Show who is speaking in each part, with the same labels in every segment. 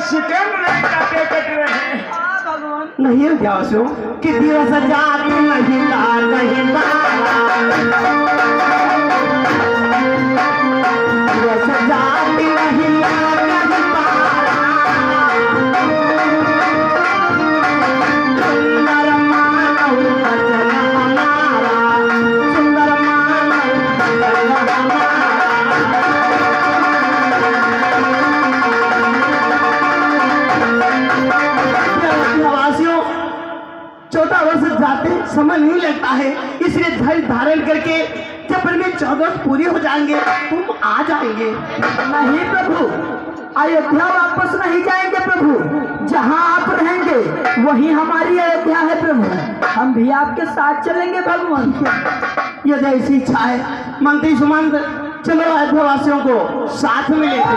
Speaker 1: सिकंदर काटे कट रहे
Speaker 2: नहीं अयोध्यावासियों कि दिवस जाति नहीं लाल नहीं दिवस जाति नहीं लाल नहीं सुंदर मानव वचन हमारा सुंदर मानव वचन हमारा 14 वर्ष जाते समय नहीं लगता है, इसलिए धैर्य धारण करके जब में 14 वर्ष पूरी हो जाएंगे तुम आ जाएंगे। नहीं प्रभु, अयोध्या वापस नहीं जाएंगे प्रभु, जहाँ आप रहेंगे वही हमारी अयोध्या है प्रभु, हम भी आपके साथ चलेंगे भगवान। यदि ऐसी इच्छा है मंत्री सुमंत चलो अयोध्या वासियों को साथ में लेते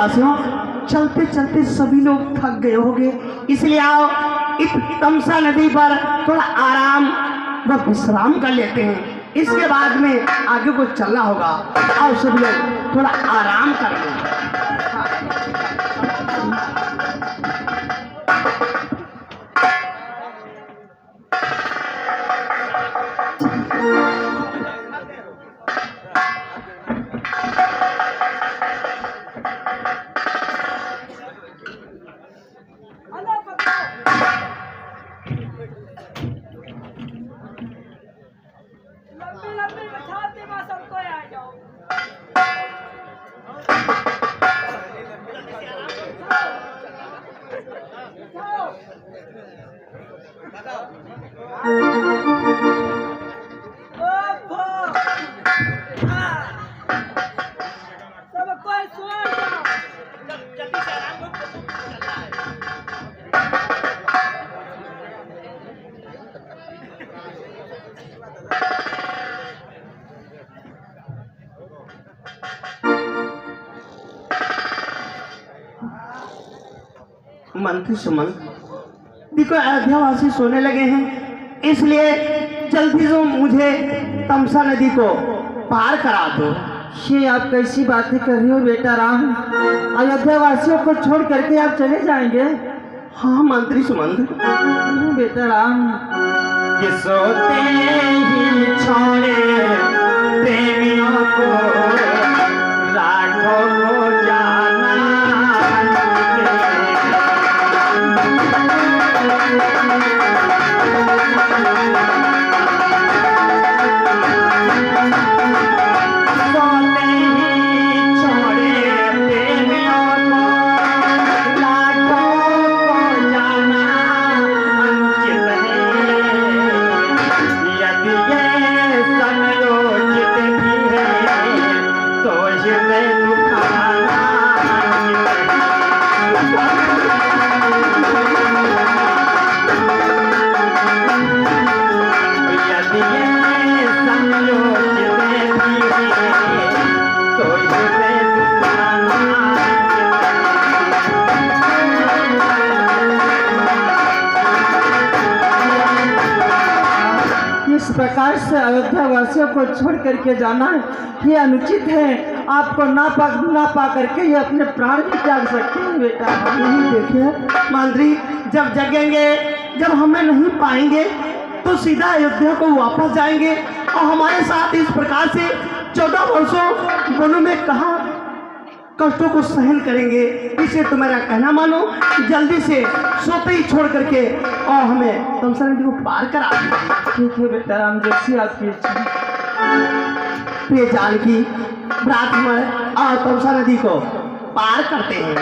Speaker 2: चलो। चलते चलते सभी लोग थक गए होंगे, इसलिए आओ इस तमसा नदी पर थोड़ा आराम व विश्राम कर लेते हैं, इसके बाद में आगे को चलना होगा। आओ सब लोग थोड़ा आराम कर लें। मंत्री सुमंत देखो अयोध्यावासी सोने लगे हैं, इसलिए जल्दी से मुझे तमसा नदी को पार करा दो।
Speaker 3: ये आप कैसी बातें कर रही हो बेटा राम, अयोध्या वासियों को छोड़ करके आप चले जाएंगे?
Speaker 2: हाँ मंत्री सुमंत।
Speaker 3: बेटा राम
Speaker 2: ये सोते ही छोड़े प्रेमियों को राघव को जाना तो ये मैं
Speaker 3: इस प्रकार से अयोध्या वासियों को छोड़ करके जाना ये अनुचित है। आपको ना पा करके ये अपने प्राण भी त्याग सकते हैं बेटा।
Speaker 2: नहीं देखिए मंत्री, जब जगेंगे, जब हमें नहीं पाएंगे तो सीधा अयोध्या को वापस जाएंगे और हमारे साथ इस प्रकार से 14 वर्षों वनों में कहाँ कष्टों को सहन करेंगे। इसे तो मेरा कहना मानो, जल्दी से सोते ही छोड़ करके और हमें तमसा नदी को पार करा।
Speaker 3: ठीक है बेटा राम, जैसी आपकी इच्छा।
Speaker 2: प्रिय जानकी, रात में और तमसा नदी को पार करते हैं।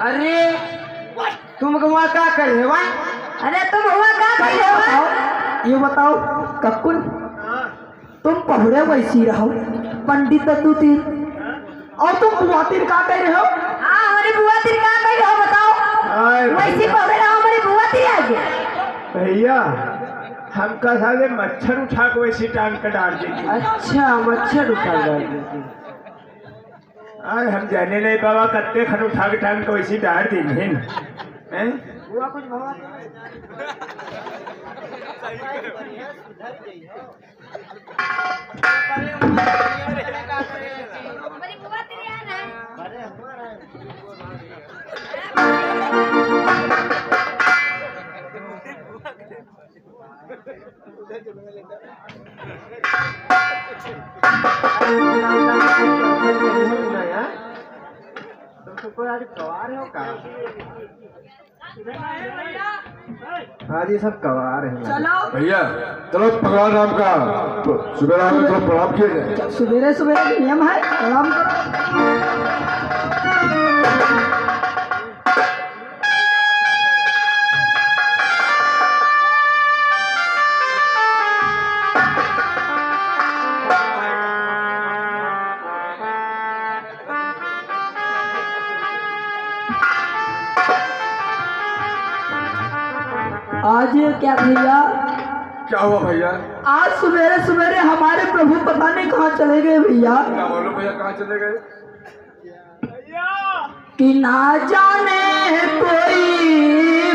Speaker 3: अरे तुम वहाँ क्या कर रहे हो?
Speaker 4: अरे तुम हुआ क्या कर रहे हो?
Speaker 2: ये बताओ ककुन, तुम पहुरे वैसी रहो, पंडित तू तीर, और तुम बुआ तीर का कह रहे हो?
Speaker 4: हाँ हमारी बुआ तीर क्या कर रहे हो बताओ? वैसी पकड़े रहो हमारी बुआ तीर आगे।
Speaker 1: भैया हमका साले मच्छर उठा के वैसी टांग कर डाल देगी।
Speaker 3: अच्छा मच्छर उठा डाल देगी।
Speaker 1: आज हम जाने नहीं बाबा, कत्ते खन उठा के टांग के वैसी डाल देंगे।
Speaker 3: बुआ कुछ भवा
Speaker 4: हमारी बुआ तीर यार है।
Speaker 1: आज ये सब कवार है।
Speaker 4: चलो
Speaker 5: भैया चलो भगवान राम का सुबह राम को प्रणाम किए जाए।
Speaker 2: सवेरे सवेरे नियम है, प्रणाम करो। आज क्या भैया,
Speaker 5: क्या हुआ भैया?
Speaker 2: आज सवेरे सवेरे हमारे प्रभु पता नहीं कहाँ चले गए भैया।
Speaker 5: क्या मालूम भैया कहाँ चले गए?
Speaker 2: कि ना जाने कोई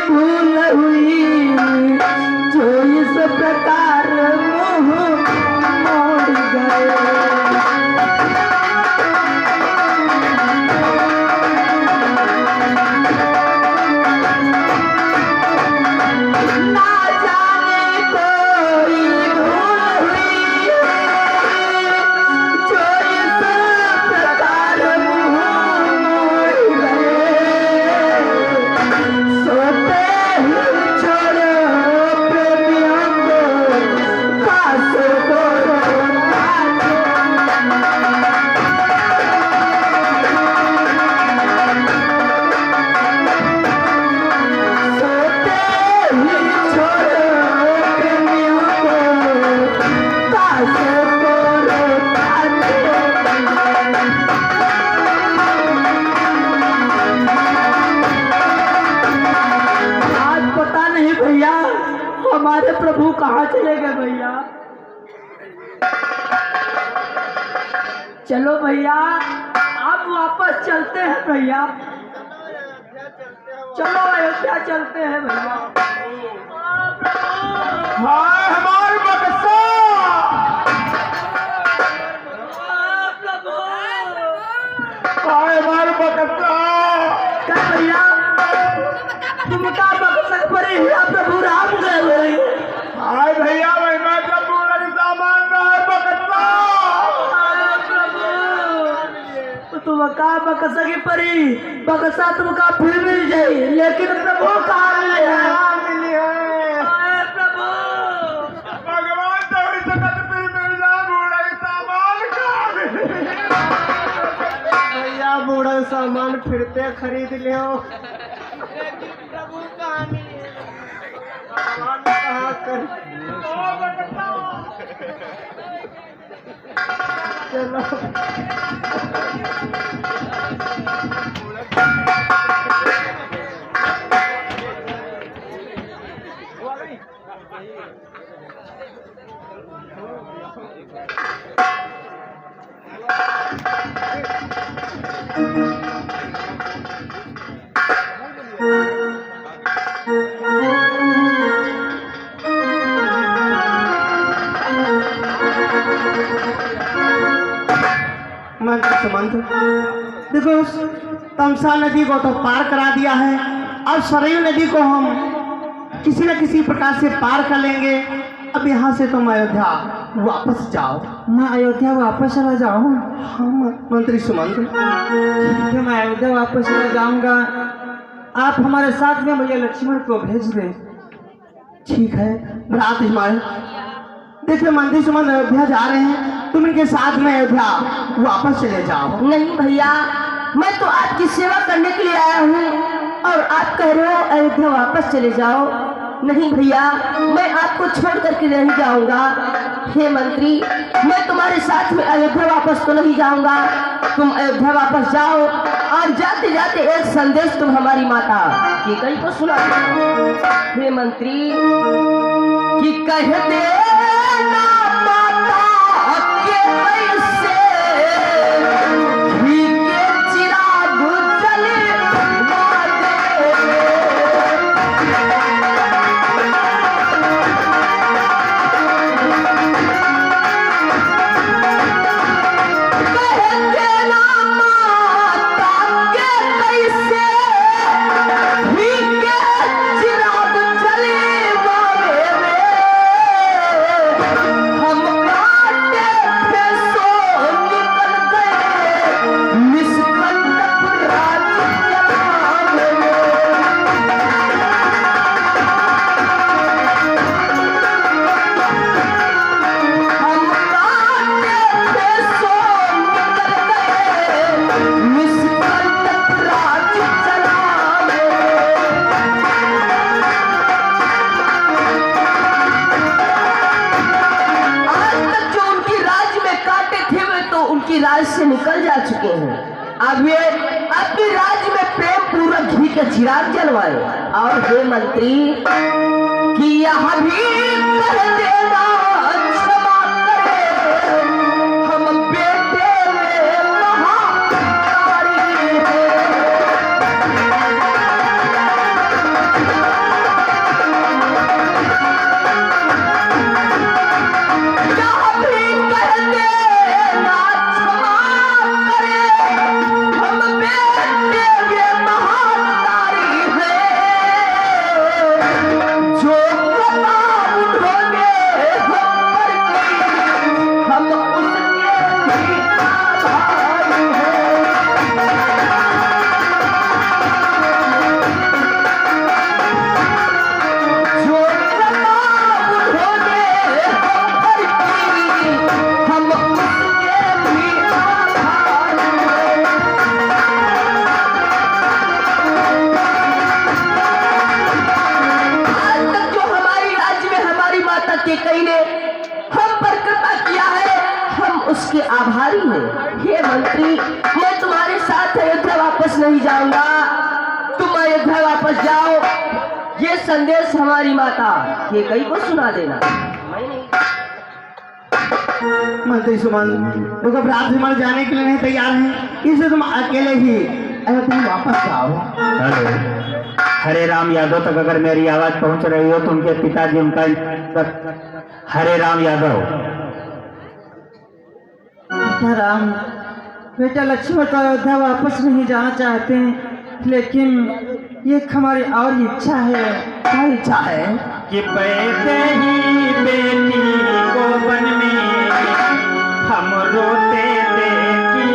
Speaker 2: भूल हुई जो इस प्रकार मुँह मोड़ गए। हमारे प्रभु कहाँ चले गए भैया?
Speaker 3: चलो भैया आप वापस चलते हैं भैया, चलो अयोध्या चलते हैं भैया।
Speaker 1: हाय हमारे बक्सा, हाय हमारे बक्सा।
Speaker 2: क्या भैया तुम का बक्सक पर ही प्रभु राम गए हुए हैं?
Speaker 1: हाय भैया महिमा का पूरा सामान ना है बक्सा।
Speaker 2: तो तुम का बक्सा की परी बक्सा तुमका फिर मिल जाए, लेकिन प्रभु कहाँ मिले हैं?
Speaker 1: मिली है भगवान तोरी सकत फिर मिल जा बूढ़ा सामान का।
Speaker 2: भैया बूढ़ा सामान फिरते खरीद लियो। कहाँ कर चलो देखो तमसा नदी को तो पार करा दिया है, अब सरयू नदी को हम किसी न किसी प्रकार से पार कर लेंगे। अब यहाँ से तुम अयोध्या वापस जाओ।
Speaker 3: मैं अयोध्या वापस चला जाऊँ?
Speaker 2: हाँ मंत्री सुमंत,
Speaker 3: ठीक है मैं अयोध्या वापस चला जाऊँगा। आप हमारे साथ में भैया लक्ष्मण को भेज दें।
Speaker 2: ठीक है भ्रात हिमालय। देखिए मंत्री सुमंत अयोध्या जा रहे हैं, तुम इनके साथ में अयोध्या वापस चले जाओ।
Speaker 4: नहीं भैया, मैं तो आपकी सेवा करने के लिए आया हूँ और आप कह रहे हो अयोध्या वापस चले जाओ। नहीं भैया, मैं आपको छोड़ करके नहीं जाऊंगा। हे मंत्री, मैं तुम्हारे साथ में अयोध्या वापस तो नहीं जाऊंगा। तुम अयोध्या वापस जाओ और जाते जाते एक संदेश तुम हमारी माता की कहीं को सुना। हे मंत्री, कि कह देना माता के कैसे घी के चिराग जलवा दे। कह देना माता के कैसे घी के चिराग जलवा दे। हम काटे थे सो निकल गए निष्कंटक राज्य जलाने में। हम काटे थे सो निकल गए निष्कंटक राज्य जलाने में। आज तक जो उनकी राज में काटे थे वे तो उनकी राज से निकल जा चुके हैं। अब ये अपनी राज में प्रेम पूर्वक घी के चिराग जलवाए। और हे मंत्री, कि यह भी कह देना क्षमा करे, हम बेटे में महाकारी हैं। यह भी कह देना क्षमा करे, हम बेटे में महाकारी हैं। जो प्रताप उन्होंने हम पर की, हम उसके भी आभारी हैं। जो प्रताप उन्होंने हम पर की, हम उसके भी आभारी हैं। आज तक जो हमारी राज्य में हमारी माता के कई ने हम पर कृपा किया है, हम उसके आभारी हैं। हे मंत्री, मैं तुम्हारे साथ अयोध्या वापस नहीं जाऊंगा। तुम अयोध्या वापस जाओ, ये संदेश हमारी माता के कई को सुना देना। मैं नहीं।
Speaker 2: मंत्री सुमंत, तो घबराहट से मर जाने के लिए नहीं तैयार हैं, इसलिए तुम अकेले ही अयोध्या वापस जाओ।
Speaker 6: हेलो, हरे राम यादव तक अगर मेरी आवाज पहुंच रही हो तो उनके पिताजी उनका हरे राम यादव।
Speaker 3: बेटा राम, बेटा लक्ष्मण तो अयोध्या वापस नहीं जाना चाहते हैं, लेकिन ये हमारी और इच्छा है।
Speaker 2: क्या इच्छा है?
Speaker 6: कि बैठे ही बेटी को वन में हम रोते देखी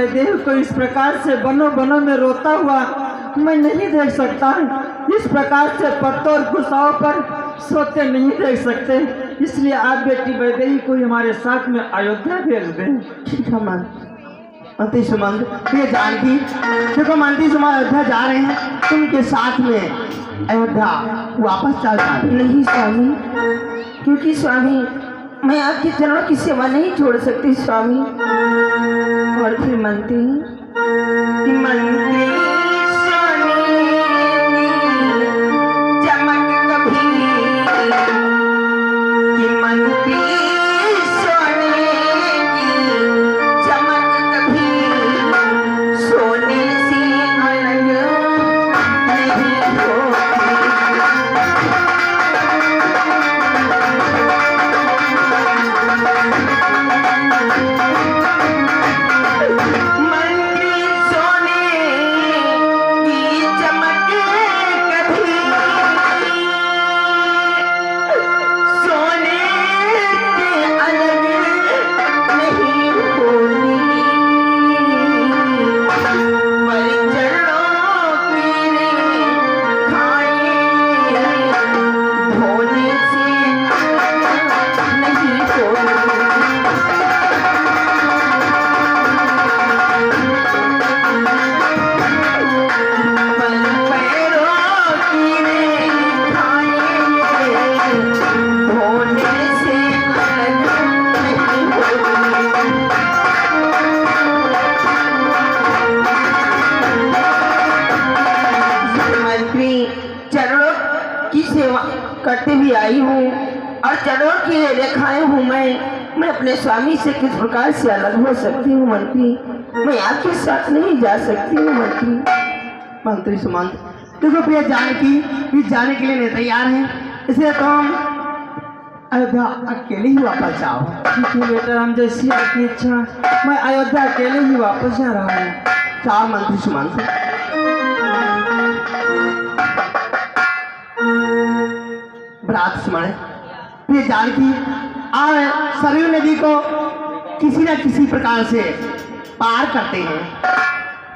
Speaker 3: देव को इस प्रकार से बनो बनो में रोता हुआ मैं नहीं देख सकता। इस प्रकार से पत्तों और गुस्साओं पर सोते नहीं देख सकते, इसलिए आप बेटी वैदेही को हमारे साथ में अयोध्या भेज दें।
Speaker 2: ठीक है मंत्री सुमंत, ये जानकी देखो मंत्री सुमंत अयोध्या जा रहे हैं, तुमके साथ में अयोध्या वापस चल जाए।
Speaker 4: नहीं स्वामी, क्योंकि स्वामी मैं आपके चरणों की सेवा नहीं छोड़ सकती स्वामी। और फिर मंत्री चमक कभी कि मंत्री सोने की चमक कभी सोने से अलग नहीं होती। करते भी आई हूँ और चरणों की रेखाएं हूँ। मैं अपने स्वामी से किस प्रकार से अलग हो सकती हूँ मंत्री? मैं आपके साथ नहीं जा सकती हूँ
Speaker 2: मंत्री सुमंत, देखो प्रिय जानकी भी जाने के लिए नहीं तैयार हैं, इसलिए तुम अयोध्या अकेले ही वापस जाओ।
Speaker 3: ठीक है बेटा राम, जैसी आपकी इच्छा, मैं अयोध्या अकेले ही वापस जा रहा हूँ।
Speaker 2: जाओ मंत्री सुमंत। बरात समय प्रिय जानकी आज सरयू नदी को किसी न किसी प्रकार से पार करते हैं।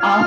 Speaker 2: आप